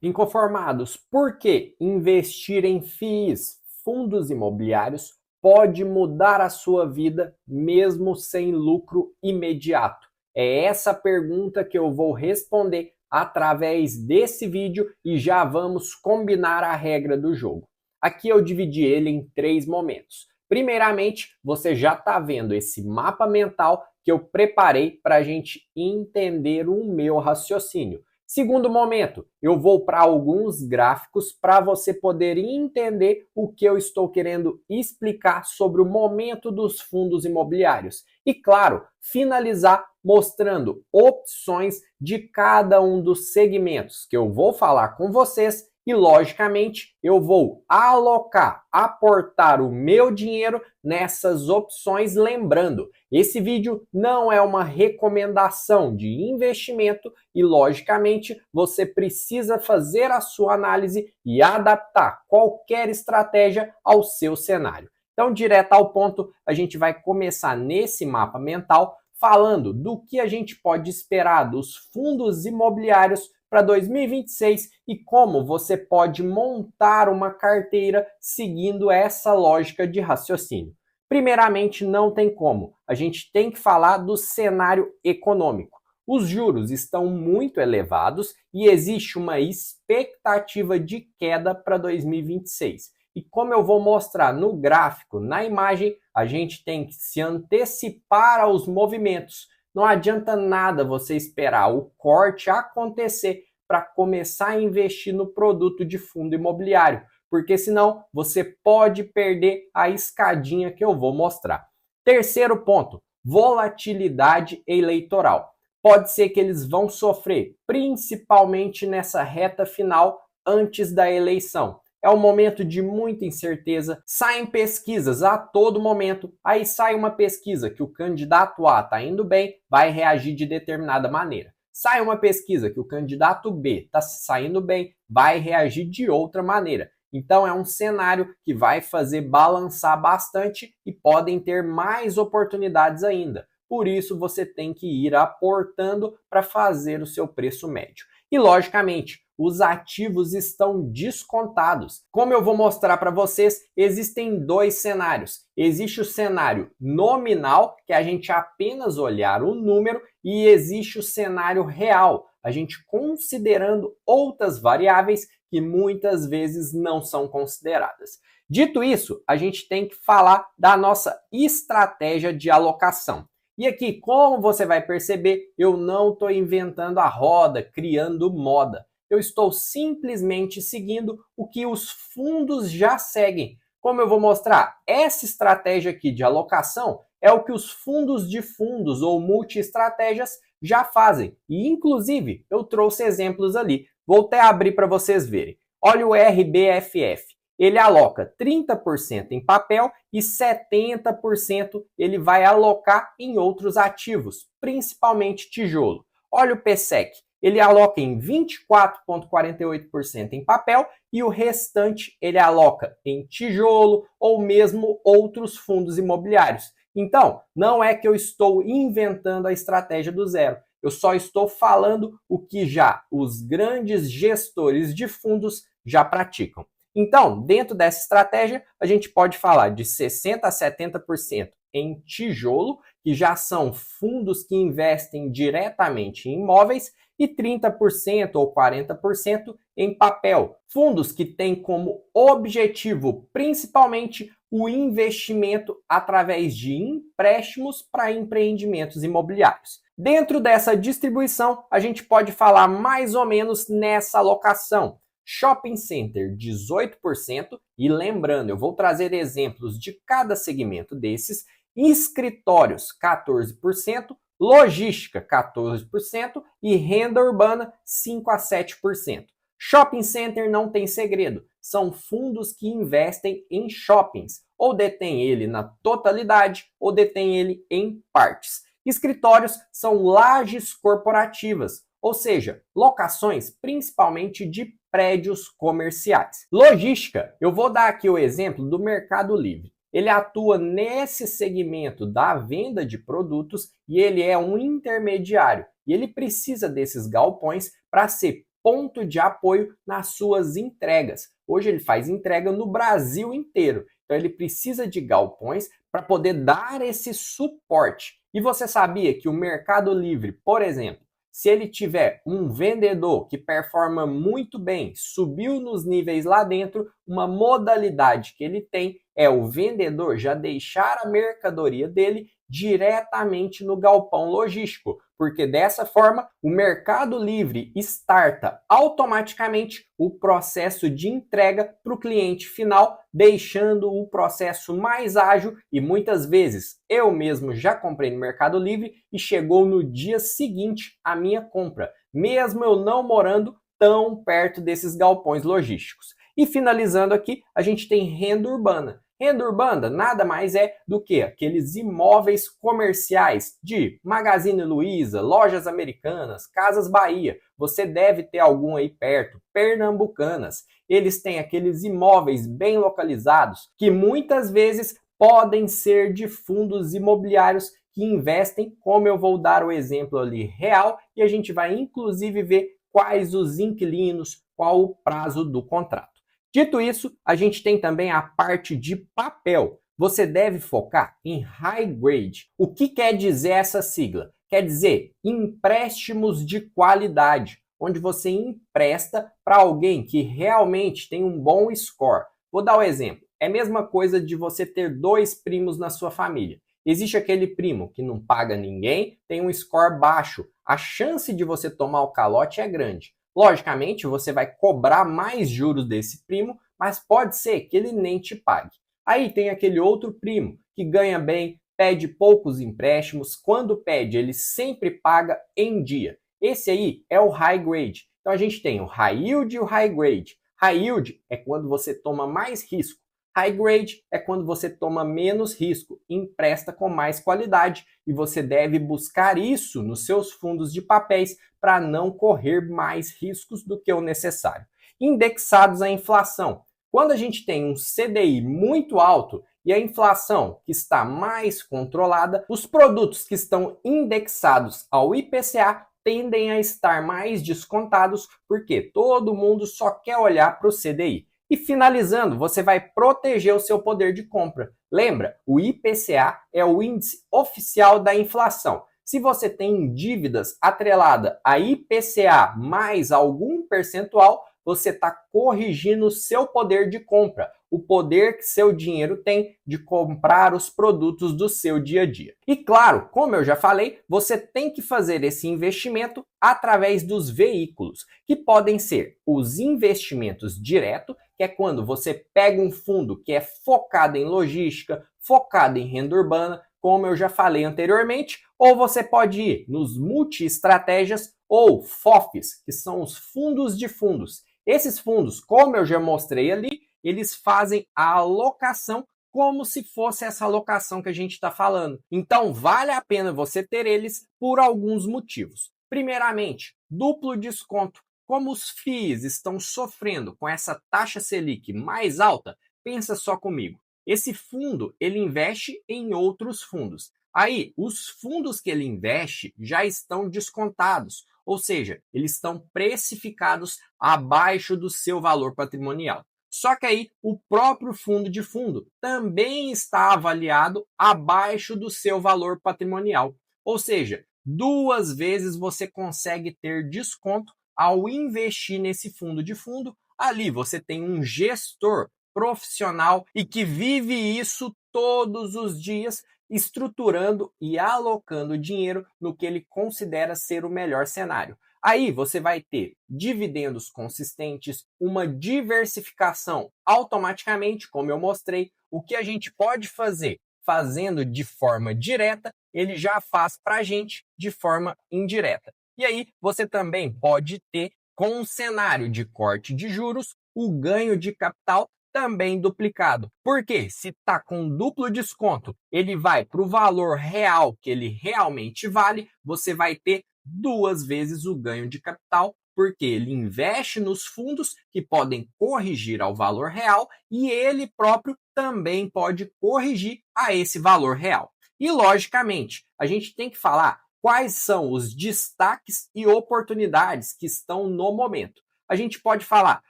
Inconformados, por que investir em FIIs, fundos imobiliários, pode mudar a sua vida mesmo sem lucro imediato? É essa pergunta que eu vou responder através desse vídeo e já vamos combinar a regra do jogo. Aqui eu dividi ele em 3 momentos. Primeiramente, você já está vendo esse mapa mental que eu preparei para a gente entender o meu raciocínio. Segundo momento, eu vou para alguns gráficos para você poder entender o que eu estou querendo explicar sobre o momento dos fundos imobiliários. E claro, finalizar mostrando opções de cada um dos segmentos que eu vou falar com vocês e, logicamente, eu vou alocar, aportar o meu dinheiro nessas opções. Lembrando, esse vídeo não é uma recomendação de investimento e, logicamente, você precisa fazer a sua análise e adaptar qualquer estratégia ao seu cenário. Então, direto ao ponto, a gente vai começar nesse mapa mental falando do que a gente pode esperar dos fundos imobiliários para 2026 e como você pode montar uma carteira seguindo essa lógica de raciocínio. Primeiramente, não tem como. A gente tem que falar do cenário econômico. Os juros estão muito elevados e existe uma expectativa de queda para 2026. E como eu vou mostrar no gráfico, na imagem, a gente tem que se antecipar aos movimentos. Não adianta nada você esperar o corte acontecer para começar a investir no produto de fundo imobiliário, porque senão você pode perder a escadinha que eu vou mostrar. Terceiro ponto, volatilidade eleitoral. Pode ser que eles vão sofrer, principalmente nessa reta final antes da eleição. É um momento de muita incerteza, saem pesquisas a todo momento, aí sai uma pesquisa que o candidato A está indo bem, vai reagir de determinada maneira. Sai uma pesquisa que o candidato B está saindo bem, vai reagir de outra maneira. Então é um cenário que vai fazer balançar bastante e podem ter mais oportunidades ainda. Por isso você tem que ir aportando para fazer o seu preço médio. E logicamente, os ativos estão descontados. Como eu vou mostrar para vocês, existem 2 cenários. Existe o cenário nominal, que é a gente apenas olhar o número, e existe o cenário real, a gente considerando outras variáveis que muitas vezes não são consideradas. Dito isso, a gente tem que falar da nossa estratégia de alocação. E aqui, como você vai perceber, eu não estou inventando a roda, criando moda. Eu estou simplesmente seguindo o que os fundos já seguem. Como eu vou mostrar, essa estratégia aqui de alocação é o que os fundos de fundos ou multi-estratégias já fazem. E, inclusive, eu trouxe exemplos ali. Vou até abrir para vocês verem. Olha o RBFF. Ele aloca 30% em papel e 70% ele vai alocar em outros ativos, principalmente tijolo. Olha o PSEC. Ele aloca em 24,48% em papel e o restante ele aloca em tijolo ou mesmo outros fundos imobiliários. Então, não é que eu estou inventando a estratégia do zero. Eu só estou falando o que já os grandes gestores de fundos já praticam. Então, dentro dessa estratégia, a gente pode falar de 60% a 70% em tijolo, que já são fundos que investem diretamente em imóveis, e 30% ou 40% em papel. Fundos que têm como objetivo, principalmente, o investimento através de empréstimos para empreendimentos imobiliários. Dentro dessa distribuição, a gente pode falar mais ou menos nessa alocação. Shopping Center, 18%, e lembrando, eu vou trazer exemplos de cada segmento desses. Escritórios, 14%, logística, 14% e renda urbana, 5 a 7%. Shopping Center não tem segredo, são fundos que investem em shoppings, ou detém ele na totalidade ou detém ele em partes. Escritórios são lajes corporativas, ou seja, locações principalmente de prédios comerciais. Logística, eu vou dar aqui o exemplo do Mercado Livre. Ele atua nesse segmento da venda de produtos e ele é um intermediário. E ele precisa desses galpões para ser ponto de apoio nas suas entregas. Hoje ele faz entrega no Brasil inteiro. Então ele precisa de galpões para poder dar esse suporte. E você sabia que o Mercado Livre, por exemplo, se ele tiver um vendedor que performa muito bem, subiu nos níveis lá dentro, uma modalidade que ele tem é o vendedor já deixar a mercadoria dele diretamente no galpão logístico, porque dessa forma o Mercado Livre starta automaticamente o processo de entrega para o cliente final, deixando o processo mais ágil e muitas vezes eu mesmo já comprei no Mercado Livre e chegou no dia seguinte a minha compra, mesmo eu não morando tão perto desses galpões logísticos. E finalizando aqui, a gente tem renda urbana. Renda urbana nada mais é do que aqueles imóveis comerciais de Magazine Luiza, Lojas Americanas, Casas Bahia. Você deve ter algum aí perto, Pernambucanas. Eles têm aqueles imóveis bem localizados que muitas vezes podem ser de fundos imobiliários que investem, como eu vou dar o exemplo ali real, e a gente vai inclusive ver quais os inquilinos, qual o prazo do contrato. Dito isso, a gente tem também a parte de papel. Você deve focar em high grade. O que quer dizer essa sigla? Quer dizer empréstimos de qualidade, onde você empresta para alguém que realmente tem um bom score. Vou dar um exemplo. É a mesma coisa de você ter 2 primos na sua família. Existe aquele primo que não paga ninguém, tem um score baixo. A chance de você tomar o calote é grande. Logicamente, você vai cobrar mais juros desse primo, mas pode ser que ele nem te pague. Aí tem aquele outro primo que ganha bem, pede poucos empréstimos, quando pede ele sempre paga em dia. Esse aí é o high grade. Então a gente tem o high yield e o high grade. High yield é quando você toma mais risco. High grade é quando você toma menos risco, empresta com mais qualidade e você deve buscar isso nos seus fundos de papéis para não correr mais riscos do que o necessário. Indexados à inflação. Quando a gente tem um CDI muito alto e a inflação que está mais controlada, os produtos que estão indexados ao IPCA tendem a estar mais descontados porque todo mundo só quer olhar para o CDI. E finalizando, você vai proteger o seu poder de compra. Lembra, o IPCA é o índice oficial da inflação. Se você tem dívidas atrelada a IPCA mais algum percentual, você está corrigindo o seu poder de compra, o poder que seu dinheiro tem de comprar os produtos do seu dia a dia. E claro, como eu já falei, você tem que fazer esse investimento através dos veículos, que podem ser os investimentos diretos, que é quando você pega um fundo que é focado em logística, focado em renda urbana, como eu já falei anteriormente, ou você pode ir nos multi-estratégias ou FOFs, que são os fundos de fundos. Esses fundos, como eu já mostrei ali, eles fazem a alocação como se fosse essa alocação que a gente está falando. Então, vale a pena você ter eles por alguns motivos. Primeiramente, duplo desconto. Como os FIIs estão sofrendo com essa taxa Selic mais alta, pensa só comigo. Esse fundo, ele investe em outros fundos. Aí, os fundos que ele investe já estão descontados, ou seja, eles estão precificados abaixo do seu valor patrimonial. Só que aí, o próprio fundo de fundo também está avaliado abaixo do seu valor patrimonial. Ou seja, 2 vezes você consegue ter desconto ao investir nesse fundo de fundo. Ali você tem um gestor profissional e que vive isso todos os dias, estruturando e alocando dinheiro no que ele considera ser o melhor cenário. Aí você vai ter dividendos consistentes, uma diversificação automaticamente, como eu mostrei. O que a gente pode fazer fazendo de forma direta, ele já faz para a gente de forma indireta. E aí você também pode ter, com um cenário de corte de juros, o ganho de capital também duplicado. Porque se está com duplo desconto, ele vai para o valor real que ele realmente vale, você vai ter 2 vezes o ganho de capital, porque ele investe nos fundos que podem corrigir ao valor real e ele próprio também pode corrigir a esse valor real. E logicamente, a gente tem que falar Quais são os destaques e oportunidades que estão no momento? A gente pode falar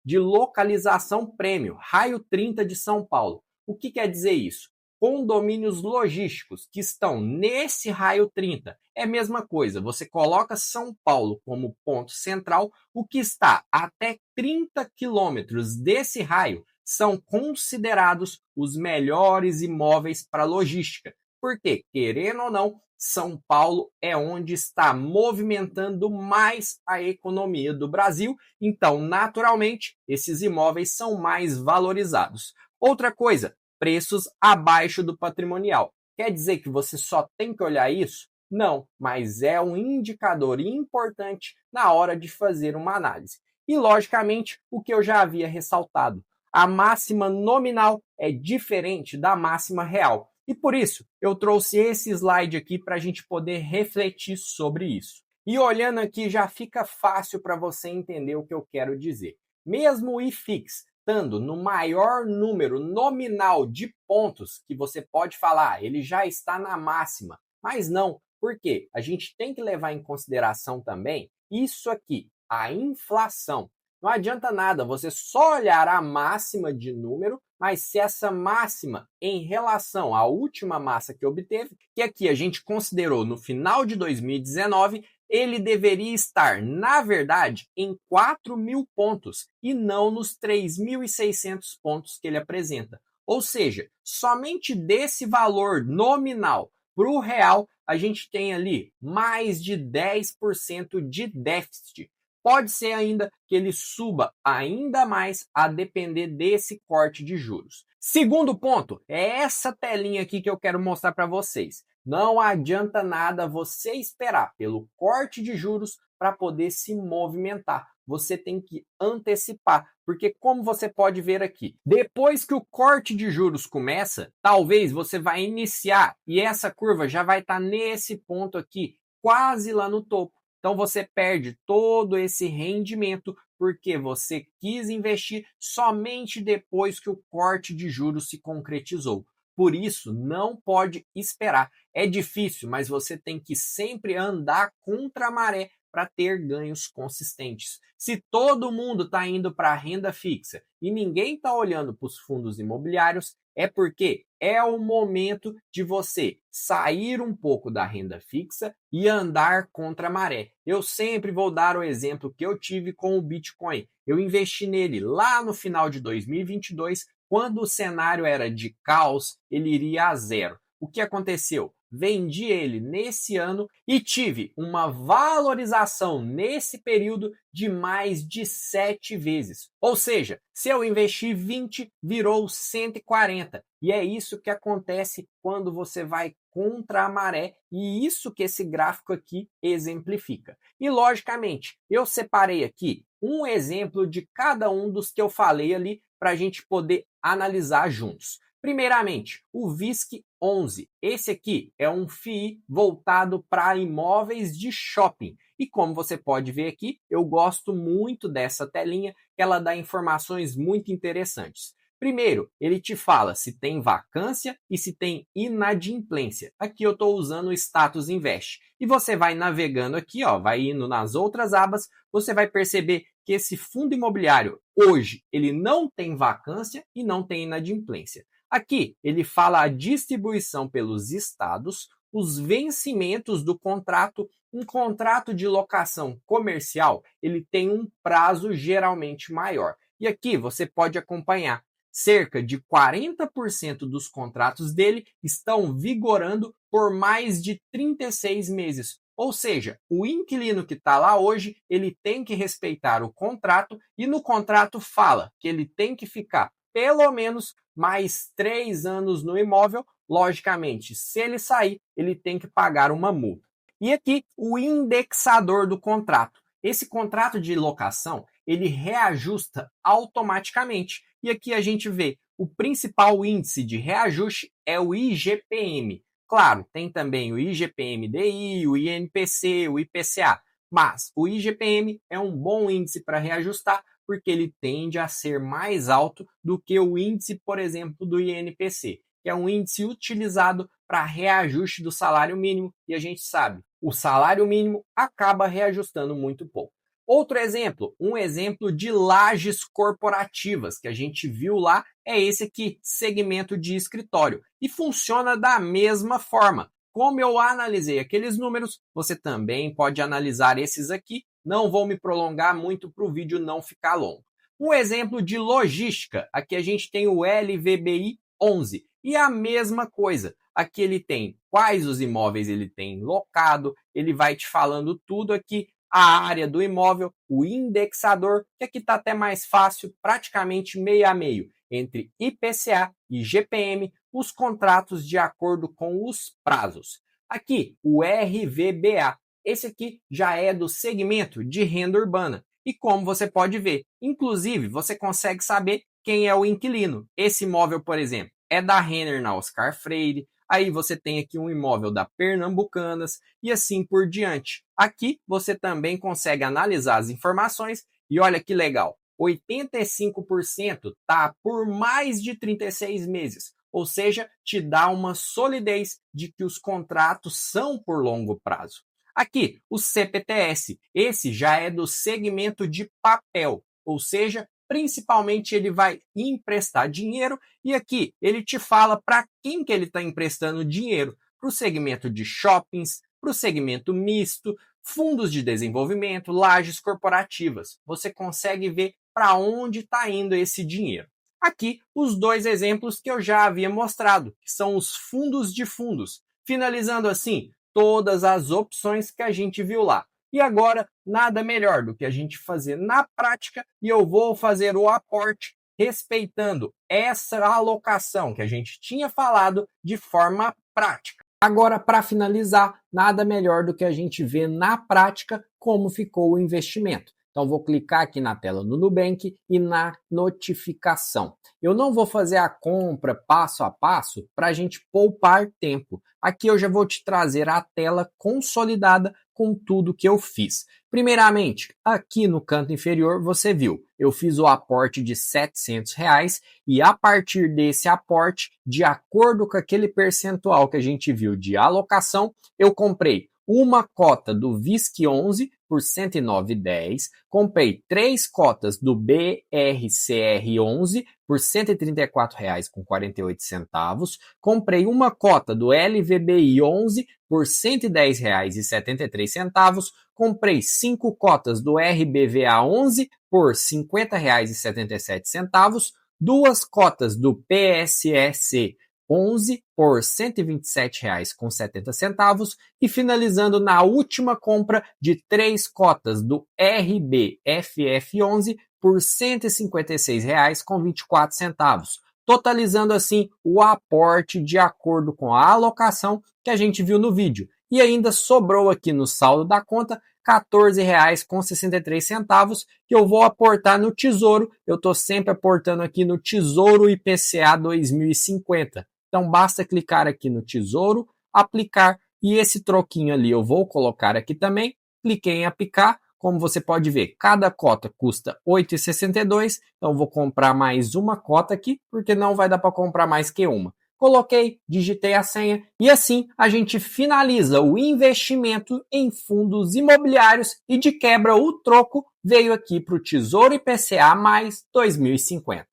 de localização prêmio, raio 30 de São Paulo. O que quer dizer isso? Condomínios logísticos que estão nesse raio 30. É a mesma coisa, você coloca São Paulo como ponto central, o que está até 30 quilômetros desse raio são considerados os melhores imóveis para logística. Porque, querendo ou não, São Paulo é onde está movimentando mais a economia do Brasil, então, naturalmente, esses imóveis são mais valorizados. Outra coisa, preços abaixo do patrimonial. Quer dizer que você só tem que olhar isso? Não, mas é um indicador importante na hora de fazer uma análise. E, logicamente, o que eu já havia ressaltado, a máxima nominal é diferente da máxima real. E por isso, eu trouxe esse slide aqui para a gente poder refletir sobre isso. E olhando aqui, já fica fácil para você entender o que eu quero dizer. Mesmo o IFIX estando no maior número nominal de pontos que você pode falar, ele já está na máxima. Mas não, porque a gente tem que levar em consideração também isso aqui, a inflação. Não adianta nada você só olhar a máxima de número, mas se essa máxima em relação à última massa que obteve, que aqui a gente considerou no final de 2019, ele deveria estar, na verdade, em 4.000 pontos e não nos 3.600 pontos que ele apresenta. Ou seja, somente desse valor nominal para o real, a gente tem ali mais de 10% de déficit. Pode ser ainda que ele suba ainda mais a depender desse corte de juros. Segundo ponto, é essa telinha aqui que eu quero mostrar para vocês. Não adianta nada você esperar pelo corte de juros para poder se movimentar. Você tem que antecipar, porque como você pode ver aqui, depois que o corte de juros começa, talvez você vai iniciar e essa curva já vai estar nesse ponto aqui, quase lá no topo. Então você perde todo esse rendimento porque você quis investir somente depois que o corte de juros se concretizou. Por isso, não pode esperar. É difícil, mas você tem que sempre andar contra a maré para ter ganhos consistentes. Se todo mundo está indo para a renda fixa e ninguém está olhando para os fundos imobiliários, é porque é o momento de você sair um pouco da renda fixa e andar contra a maré. Eu sempre vou dar o exemplo que eu tive com o Bitcoin. Eu investi nele lá no final de 2022, quando o cenário era de caos, ele iria a zero. O que aconteceu? Vendi ele nesse ano e tive uma valorização nesse período de mais de 7 vezes. Ou seja, se eu investi 20, virou 140. E é isso que acontece quando você vai contra a maré, e isso que esse gráfico aqui exemplifica. E logicamente, eu separei aqui um exemplo de cada um dos que eu falei ali para a gente poder analisar juntos. Primeiramente, o VISC11. Esse aqui é um FII voltado para imóveis de shopping. E como você pode ver aqui, eu gosto muito dessa telinha, que ela dá informações muito interessantes. Primeiro, ele te fala se tem vacância e se tem inadimplência. Aqui eu estou usando o Status Invest. E você vai navegando aqui, ó, vai indo nas outras abas, você vai perceber que esse fundo imobiliário, hoje, ele não tem vacância e não tem inadimplência. Aqui, ele fala a distribuição pelos estados, os vencimentos do contrato. Um contrato de locação comercial, ele tem um prazo geralmente maior. E aqui você pode acompanhar. Cerca de 40% dos contratos dele estão vigorando por mais de 36 meses. Ou seja, o inquilino que está lá hoje, ele tem que respeitar o contrato e no contrato fala que ele tem que ficar pelo menos mais 3 anos no imóvel. Logicamente, se ele sair, ele tem que pagar uma multa. E aqui, o indexador do contrato. Esse contrato de locação, ele reajusta automaticamente. E aqui a gente vê o principal índice de reajuste é o IGPM. Claro, tem também o IGPM-DI, o INPC, o IPCA. Mas o IGPM é um bom índice para reajustar, porque ele tende a ser mais alto do que o índice, por exemplo, do INPC, que é um índice utilizado para reajuste do salário mínimo, e a gente sabe, o salário mínimo acaba reajustando muito pouco. Outro exemplo, um exemplo de lajes corporativas que a gente viu lá é esse aqui, segmento de escritório, e funciona da mesma forma. Como eu analisei aqueles números, você também pode analisar esses aqui. Não vou me prolongar muito para o vídeo não ficar longo. Um exemplo de logística, aqui a gente tem o LVBI 11 e a mesma coisa. Aqui ele tem quais os imóveis ele tem locado, ele vai te falando tudo aqui, a área do imóvel, o indexador, que aqui está até mais fácil, praticamente meio a meio, entre IPCA e GPM, os contratos de acordo com os prazos. Aqui, o RVBA, esse aqui já é do segmento de renda urbana. E como você pode ver, inclusive, você consegue saber quem é o inquilino. Esse imóvel, por exemplo, é da Renner na Oscar Freire. Aí você tem aqui um imóvel da Pernambucanas e assim por diante. Aqui você também consegue analisar as informações e olha que legal, 85% tá por mais de 36 meses, ou seja, te dá uma solidez de que os contratos são por longo prazo. Aqui, o CPTS, esse já é do segmento de papel, ou seja, principalmente ele vai emprestar dinheiro e aqui ele te fala para quem que ele está emprestando dinheiro, para o segmento de shoppings, para o segmento misto, fundos de desenvolvimento, lajes corporativas. Você consegue ver para onde está indo esse dinheiro. Aqui, os dois exemplos que eu já havia mostrado, que são os fundos de fundos. Finalizando assim, todas as opções que a gente viu lá. E agora, nada melhor do que a gente fazer na prática e eu vou fazer o aporte respeitando essa alocação que a gente tinha falado de forma prática. Agora, para finalizar, nada melhor do que a gente ver na prática como ficou o investimento. Então, vou clicar aqui na tela do Nubank e na notificação. Eu não vou fazer a compra passo a passo para a gente poupar tempo. Aqui eu já vou te trazer a tela consolidada com tudo que eu fiz. Primeiramente, aqui no canto inferior você viu, eu fiz o aporte de R$700 e a partir desse aporte, de acordo com aquele percentual que a gente viu de alocação, eu comprei uma cota do VISC 11 por R$109,10, comprei 3 cotas do BRCR 11 por R$134,48, comprei uma cota do LVBI 11 por R$110,73, comprei 5 cotas do RBVA 11 por R$50,77, 2 cotas do PSSC 11 por R$127,70 e finalizando na última compra de 3 cotas do RBFF 11 por R$156,24, totalizando assim o aporte de acordo com a alocação que a gente viu no vídeo. E ainda sobrou aqui no saldo da conta R$14,63 que eu vou aportar no Tesouro. Eu estou sempre aportando aqui no Tesouro IPCA 2050. Então basta clicar aqui no Tesouro, aplicar e esse troquinho ali eu vou colocar aqui também. Cliquei em aplicar. Como você pode ver, cada cota custa R$8,62, então vou comprar mais uma cota aqui, porque não vai dar para comprar mais que uma. Coloquei, digitei a senha e assim a gente finaliza o investimento em fundos imobiliários e de quebra o troco veio aqui para o Tesouro IPCA mais 2050.